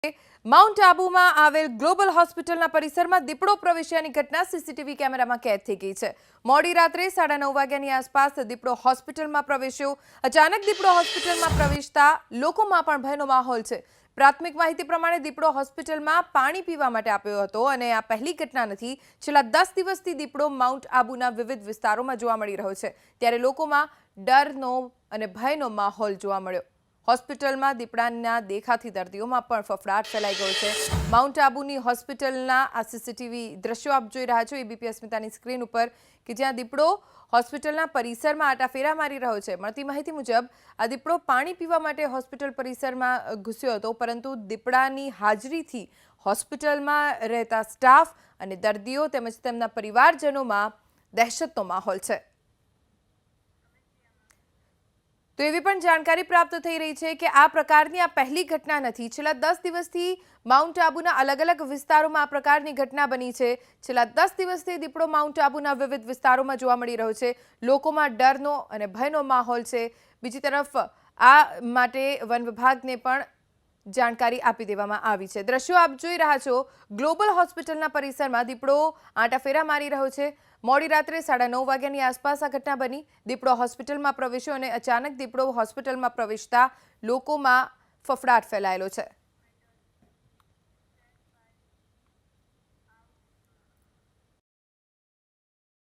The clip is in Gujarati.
માઉન્ટ આબુમાં આવેલ ગ્લોબલ હોસ્પિટલના પરિસરમાં દીપડો પ્રવેશ્યાની ઘટના સીસીટીવી કેમેરામાં કેદ થઈ ગઈ છે। મોડી રાત્રે 9:30 વાગ્યાની આસપાસ દીપડો હોસ્પિટલમાં પ્રવેશ્યો। અચાનક દીપડો હોસ્પિટલમાં પ્રવેશતા લોકોમાં પણ ભયનો માહોલ છે। પ્રાથમિક માહિતી પ્રમાણે દીપડો હોસ્પિટલમાં પાણી પીવા માટે આવ્યો હતો અને આ પહેલી ઘટના નથી। છેલ્લા 10 દિવસથી દીપડો માઉન્ટ આબુના વિવિધ વિસ્તારોમાં જોવા મળી રહ્યો છે, ત્યારે લોકોમાં ડરનો અને ભયનો માહોલ જોવા મળ્યો। હોસ્પિટલમાં દીપડાના દેખાથી દર્દીઓમાં પણ ફફડાટ ફેલાઈ ગયો છે। માઉન્ટ આબુની હોસ્પિટલના આ સીસીટીવી દ્રશ્યો આપ જોઈ રહ્યા છો એબીપી અસ્મિતાની સ્ક્રીન ઉપર કે જ્યાં દીપડો હોસ્પિટલના પરિસરમાં આટાફેરા મારી રહ્યો છે। મળતી માહિતી મુજબ આ દીપડો પાણી પીવા માટે હોસ્પિટલ પરિસરમાં ઘૂસ્યો હતો, પરંતુ દીપડાની હાજરીથી હોસ્પિટલમાં રહેતા સ્ટાફ અને દર્દીઓ તેમજ તેમના પરિવારજનોમાં દહેશતનો માહોલ છે। તો એવી પણ જાણકારી પ્રાપ્ત થઈ રહી છે કે આ પ્રકારની આ પહેલી ઘટના નથી। છેલ્લા 10 દિવસથી માઉન્ટ આબુના અલગ અલગ વિસ્તારોમાં આ પ્રકારની ઘટના બની છે। છેલ્લા 10 દિવસથી દીપડો માઉન્ટ આબુના વિવિધ વિસ્તારોમાં જોવા મળી રહ્યો છે। લોકોમાં ડરનો અને ભયનો માહોલ છે। બીજી તરફ આ માટે વન વિભાગને પણ જાણકારી આપી દેવામાં આવી છે। દ્રશ્યો આપ જોઈ રહ્યા છો, ગ્લોબલ હોસ્પિટલના પરિસરમાં દીપડો આંટાફેરા મારી રહ્યો છે। મોડી રાત્રે 9:30 વાગ્યાની આસપાસ આ ઘટના બની। દીપડો હોસ્પિટલમાં પ્રવેશ્યો અને અચાનક દીપડો હોસ્પિટલમાં પ્રવેશતા લોકોમાં ફફડાટ ફેલાયેલો છે।